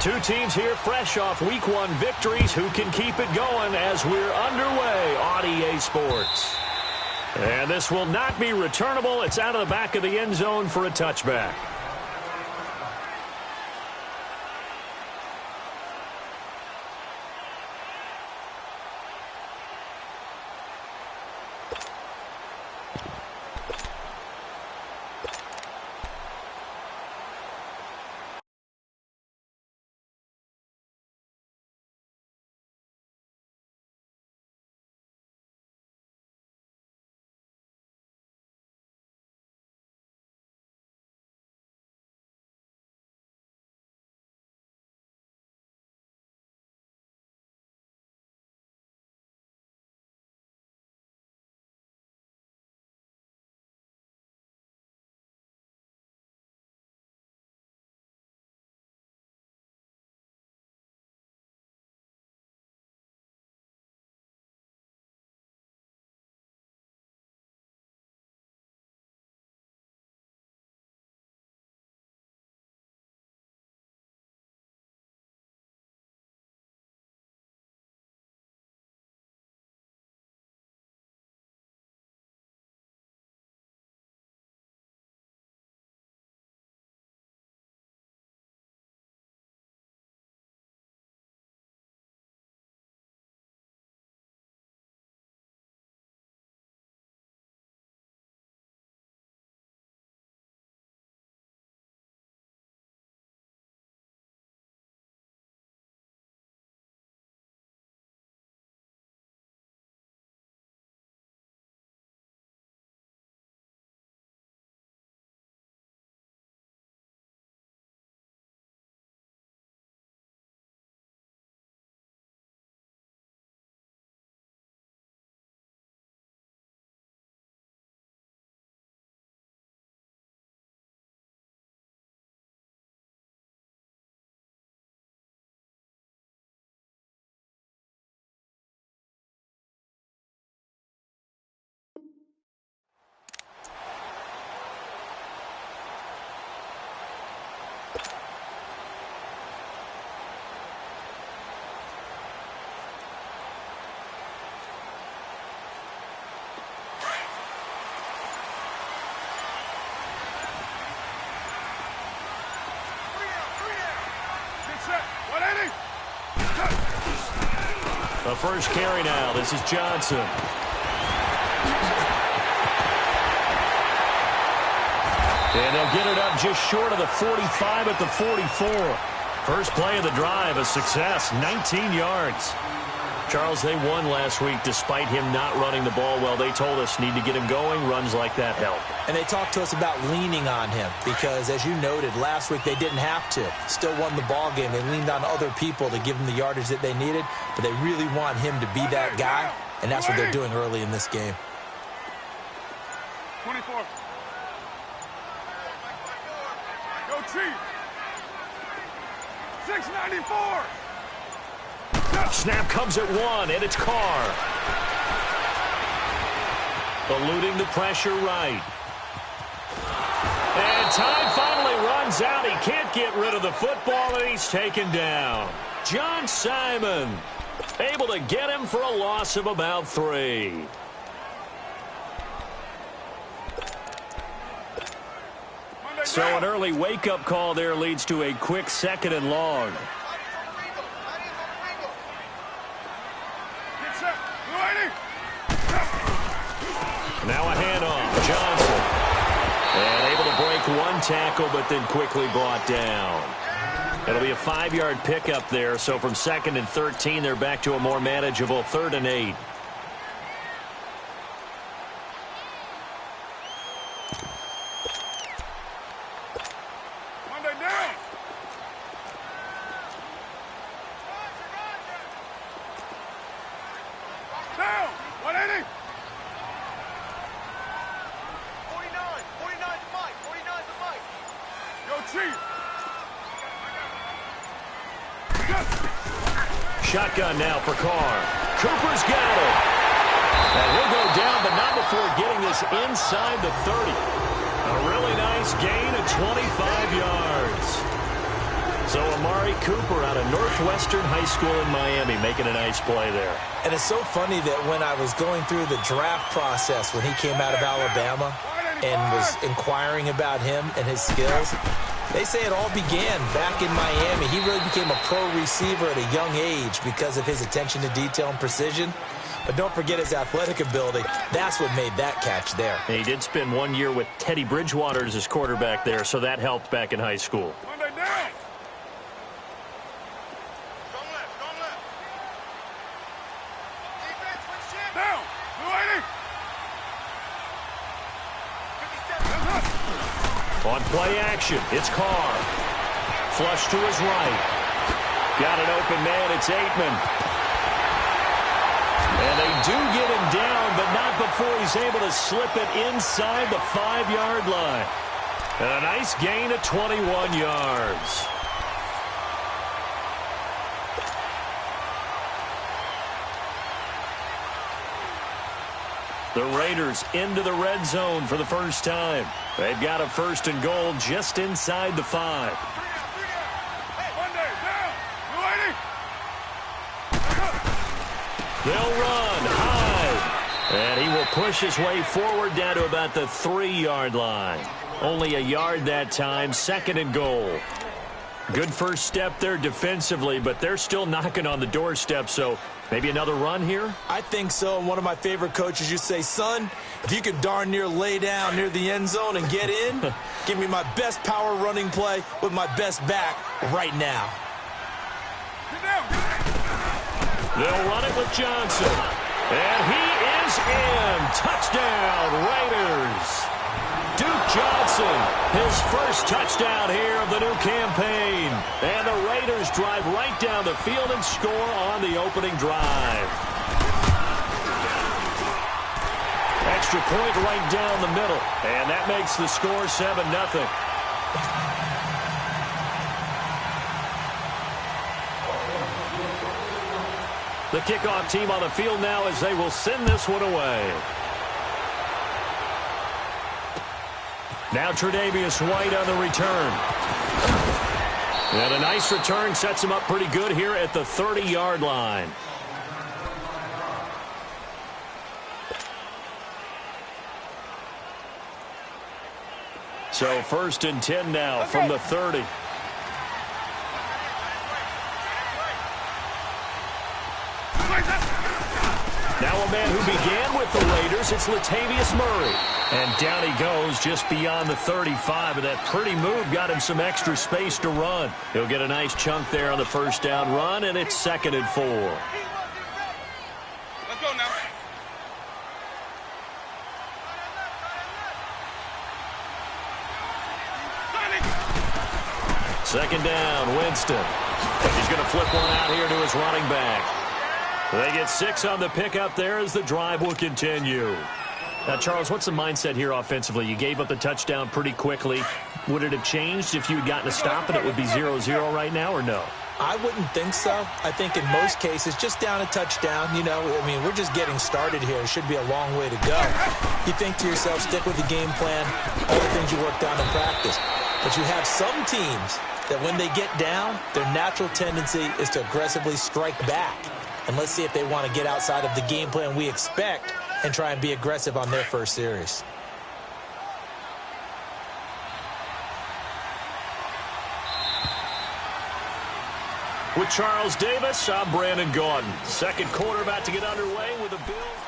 Two teams here fresh off Week 1 victories. Who can keep it going as we're underway on EA Sports? And this will not be returnable. It's out of the back of the end zone for a touchback. The first carry now. This is Johnson. And they'll get it up just short of the 45 at the 44. First play of the drive, a success, 19 yards. Charles, they won last week despite him not running the ball well. They told us need to get him going. Runs like that help. And they talked to us about leaning on him because, as you noted, last week they didn't have to. Still won the ball game. They leaned on other people to give them the yardage that they needed, but they really want him to be that guy, and that's what they're doing early in this game. 24. Go Chief. 694. Snap comes at one, and it's Carr. Eluding the pressure right. And time finally runs out. He can't get rid of the football, and he's taken down. John Simon able to get him for a loss of about 3. So an early wake-up call there leads to a quick 2nd and long. Now a handoff. Johnson. And able to break one tackle, but then quickly brought down. It'll be a 5-yard pickup there. So from 2nd and 13, they're back to a more manageable 3rd and 8. Shotgun now for Carr. Cooper's got it. And he'll go down, but not before getting this inside the 30. A really nice gain of 25 yards. So a Amari Cooper out of Northwestern High School in Miami making a nice play there. And it's so funny that when I was going through the draft process when he came out of Alabama and was inquiring about him and his skills, they say it all began back in Miami. He really became a pro receiver at a young age because of his attention to detail and precision. But don't forget his athletic ability. That's what made that catch there. And he did spend 1 year with Teddy Bridgewater as his quarterback there, so that helped back in high school. On play action, it's Carr. Flush to his right. Got an open man, it's Aitman. And they do get him down, but not before he's able to slip it inside the 5-yard line. And a nice gain of 21 yards. The Raiders into the red zone for the first time. They've got a 1st and goal just inside the 5. They'll run, hide, and he will push his way forward down to about the 3-yard line. Only a yard that time, 2nd and goal. Good first step there defensively, but they're still knocking on the doorstep, so maybe another run here? I think so. And one of my favorite coaches, you say, son, if you could darn near lay down near the end zone and get in, give me my best power running play with my best back right now. They'll run it with Johnson. And he is in. Touchdown, Raiders. Duke Johnson, his first touchdown here of the new campaign. And the Raiders drive right down the field and score on the opening drive. Extra point right down the middle. And that makes the score 7-0. The kickoff team on the field now as they will send this one away. Now Tre'Davious White on the return. And a nice return sets him up pretty good here at the 30-yard line. So 1st and 10 now from the 30. Now a man who began with the Raiders, it's Latavius Murray. And down he goes just beyond the 35. And that pretty move got him some extra space to run. He'll get a nice chunk there on the 1st down run, and it's 2nd and 4. Let's go now. Second down, Winston. And he's going to flip one out here to his running back. They get 6 on the pickup there as the drive will continue. Now, Charles, what's the mindset here offensively? You gave up the touchdown pretty quickly. Would it have changed if you had gotten a stop and it would be 0-0 right now, or no? I wouldn't think so. I think in most cases, just down a touchdown, you know, I mean, we're just getting started here. It should be a long way to go. You think to yourself, stick with the game plan, all the things you worked on in practice. But you have some teams that when they get down, their natural tendency is to aggressively strike back. And let's see if they want to get outside of the game plan we expect and try and be aggressive on their first series. With Charles Davis, I'm Brandon Gordon. Second quarter about to get underway with the Bills.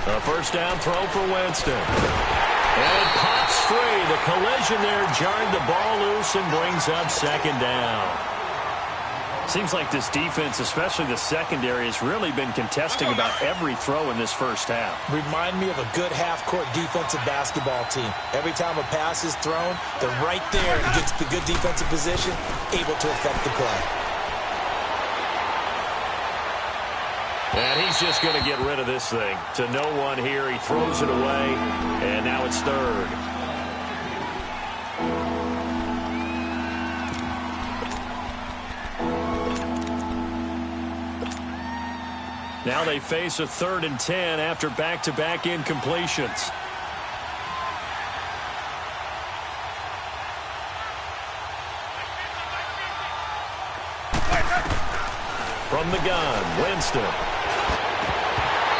A first down throw for Winston. And it pops free. The collision there jarred the ball loose and brings up 2nd down. Seems like this defense, especially the secondary, has really been contesting about every throw in this first half. Remind me of a good half-court defensive basketball team. Every time a pass is thrown, they're right there against the good defensive position, able to affect the play. And he's just going to get rid of this thing. To no one here. He throws it away, and now it's third. Now they face a 3rd and 10 after back-to-back incompletions. From the gun, Winston.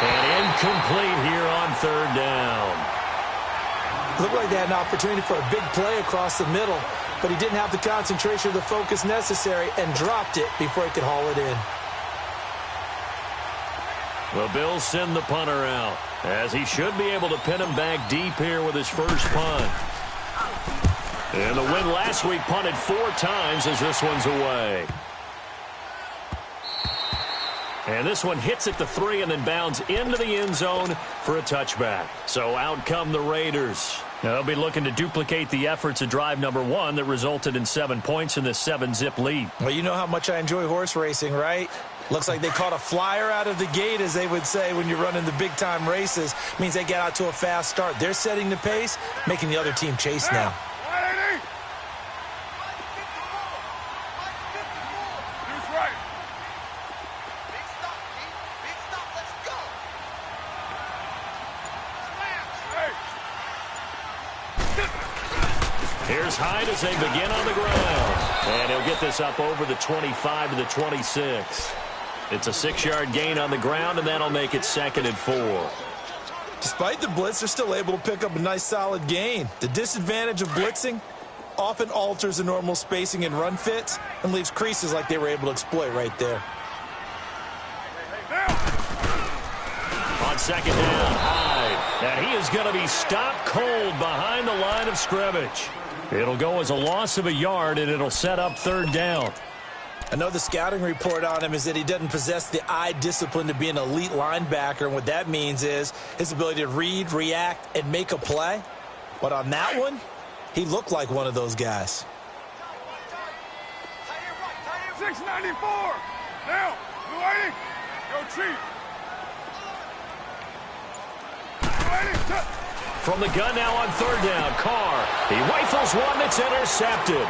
And incomplete here on 3rd down. Looked like they had an opportunity for a big play across the middle, but he didn't have the concentration or the focus necessary and dropped it before he could haul it in. The Bills send the punter out, as he should be able to pin him back deep here with his first punt. And the win last week punted 4 times as this one's away. And this one hits at the 3 and then bounds into the end zone for a touchback. So out come the Raiders. Now they'll be looking to duplicate the efforts of drive number 1 that resulted in 7 points in this 7-zip lead. Well, you know how much I enjoy horse racing, right? Looks like they caught a flyer out of the gate, as they would say when you're running the big-time races. Means they get out to a fast start. They're setting the pace, making the other team chase now. Here's Hyde as they begin on the ground. And he'll get this up over the 25 to the 26. It's a 6-yard gain on the ground, and that'll make it 2nd and 4. Despite the blitz, they're still able to pick up a nice, solid gain. The disadvantage of blitzing often alters the normal spacing and run fits and leaves creases like they were able to exploit right there. On 2nd down, Hyde. And he is going to be stopped cold behind the line of scrimmage. It'll go as a loss of a yard, and it'll set up 3rd down. I know the scouting report on him is that he doesn't possess the eye discipline to be an elite linebacker, and what that means is his ability to read, react, and make a play. But on that one, he looked like one of those guys. 694. Now, Blue 80. Go Chief. From the gun now on 3rd down, Carr. He rifles one that's intercepted.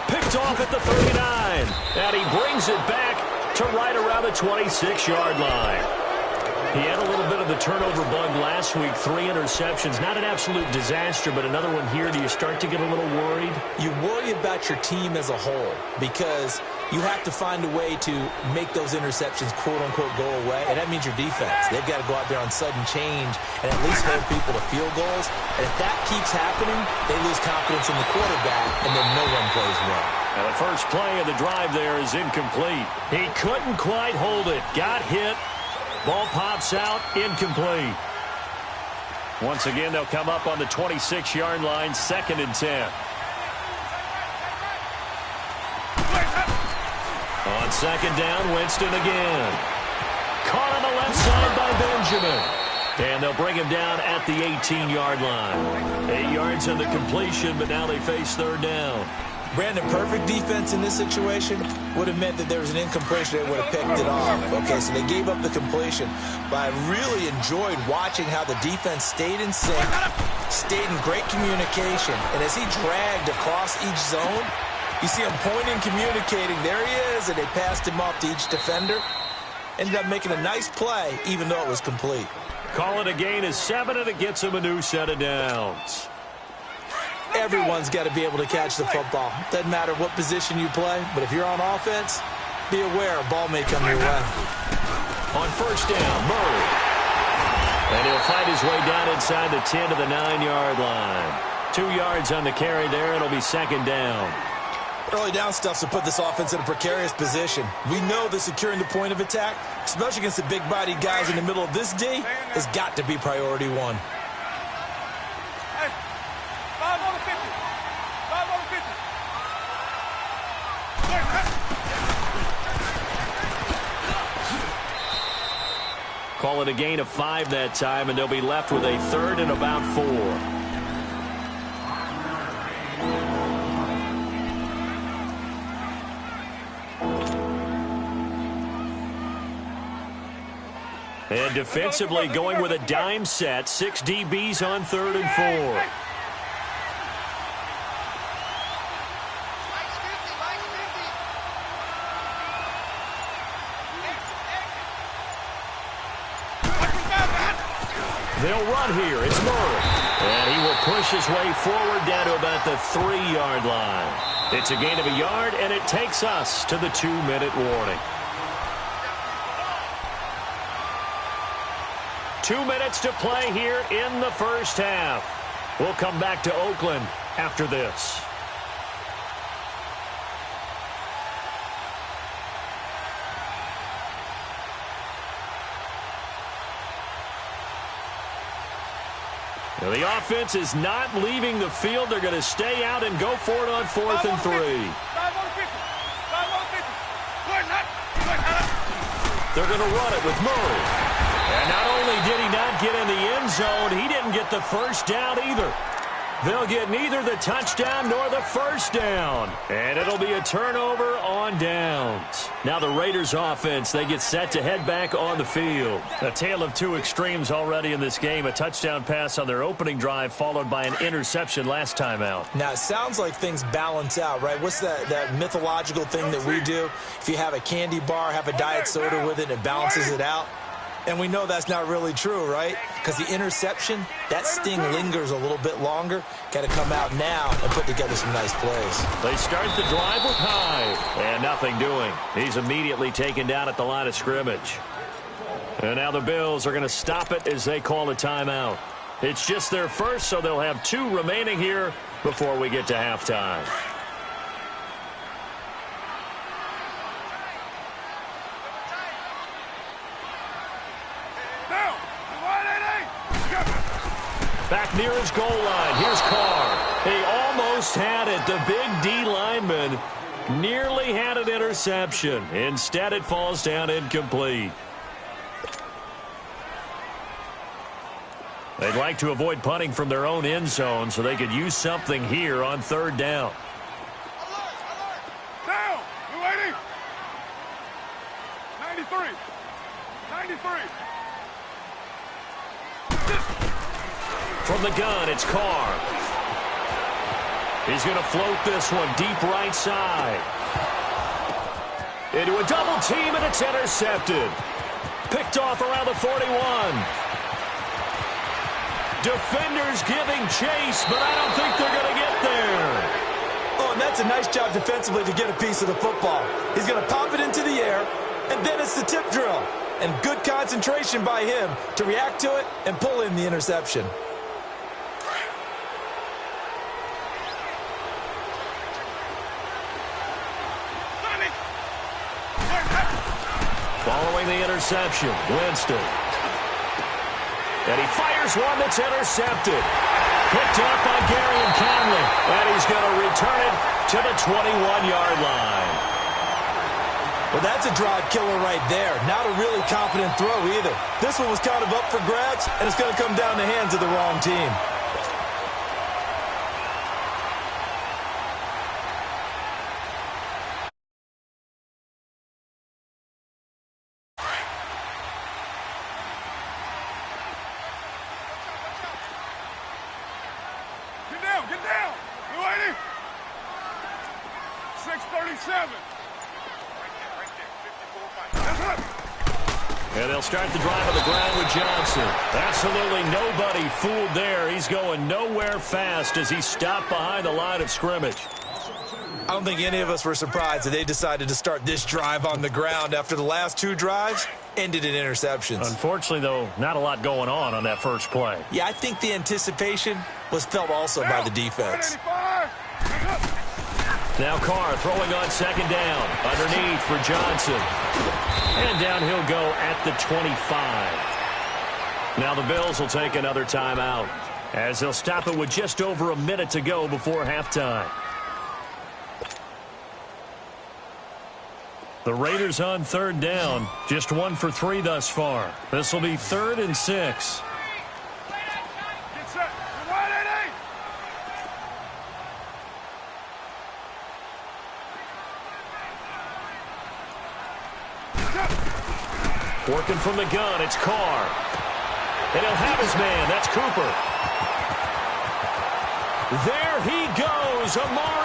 Picked off at the 39. And he brings it back to right around the 26-yard line. He had a little bit of the turnover bug last week, 3 interceptions. Not an absolute disaster, but another one here. Do you start to get a little worried? You worry about your team as a whole because you have to find a way to make those interceptions, quote-unquote, go away, and that means your defense. They've got to go out there on sudden change and at least hold people to field goals. And if that keeps happening, they lose confidence in the quarterback, and then no one plays well. And the first play of the drive there is incomplete. He couldn't quite hold it. Got hit. Ball pops out, incomplete. Once again, they'll come up on the 26-yard line, 2nd and 10. On 2nd down, Winston again. Caught on the left side by Benjamin. And they'll bring him down at the 18-yard line. 8 yards on the completion, but now they face 3rd down. Brandon, perfect defense in this situation would have meant that there was an incompletion. They would have picked it off. Okay, so they gave up the completion. But I really enjoyed watching how the defense stayed in sync, stayed in great communication. And as he dragged across each zone, you see him pointing, communicating. There he is, and they passed him off to each defender. Ended up making a nice play, even though it was complete. Call it a gain of 7, and it gets him a new set of downs. Everyone's got to be able to catch the football. Doesn't matter what position you play, but if you're on offense, be aware a ball may come your way. On 1st down, Murray. And he'll fight his way down inside the 10 to the 9-yard line. 2 yards on the carry there. It'll be 2nd down. Early down stuff to put this offense in a precarious position. We know that securing the point of attack, especially against the big-bodied guys in the middle of this D, has got to be priority 1. Call it a gain of 5 that time, and they'll be left with a 3rd and about 4. And defensively going with a dime set. 6 DBs on 3rd and 4. They'll run here. It's Murray. And he will push his way forward down to about the 3-yard line. It's a gain of a yard, and it takes us to the 2-minute warning. 2 minutes to play here in the first half. We'll come back to Oakland after this. Now the offense is not leaving the field. They're going to stay out and go for it on 4th and 3. They're going to run it with Murray. And not only did he not get in the end zone, he didn't get the first down either. They'll get neither the touchdown nor the first down. And it'll be a turnover on downs. Now the Raiders offense, they get set to head back on the field. A tale of two extremes already in this game. A touchdown pass on their opening drive followed by an interception last time out. Now it sounds like things balance out, right? What's that mythological thing that we do? If you have a candy bar, have a diet soda with it, it balances it out. And we know that's not really true, right? Because the interception, that sting lingers a little bit longer. Got to come out now and put together some nice plays. They start the drive with Hyde. And nothing doing. He's immediately taken down at the line of scrimmage. And now the Bills are going to stop it as they call a timeout. It's just their first, so they'll have 2 remaining here before we get to halftime. Back near his goal line. Here's Carr. He almost had it. The big D lineman nearly had an interception. Instead, it falls down incomplete. They'd like to avoid punting from their own end zone so they could use something here on 3rd down. Down! New 80! 93! 93! From the gun, it's Carr. He's going to float this one deep right side. Into a double team, and it's intercepted. Picked off around the 41. Defenders giving chase, but I don't think they're going to get there. Oh, and that's a nice job defensively to get a piece of the football. He's going to pop it into the air, and then it's the tip drill. And good concentration by him to react to it and pull in the interception. Following the interception, Winston. And he fires one that's intercepted. Picked up by Gary and Conley. And he's going to return it to the 21-yard line. Well, that's a drive killer right there. Not a really confident throw either. This one was kind of up for grabs, and it's going to come down the hands of the wrong team. Get down! New 80! 637! And they'll start the drive on the ground with Johnson. Absolutely nobody fooled there. He's going nowhere fast as he stopped behind the line of scrimmage. I don't think any of us were surprised that they decided to start this drive on the ground after the last 2 drives ended in interceptions. Unfortunately, though, not a lot going on that first play. Yeah, I think the anticipation was felt also by the defense. Now Carr throwing on 2nd down. Underneath for Johnson. And down he'll go at the 25. Now the Bills will take another timeout as they'll stop it with just over a minute to go before halftime. The Raiders on 3rd down. Just 1 for 3 thus far. This will be 3rd and 6. Working from the gun, it's Carr. And he'll have his man. That's Cooper. There he goes. Amari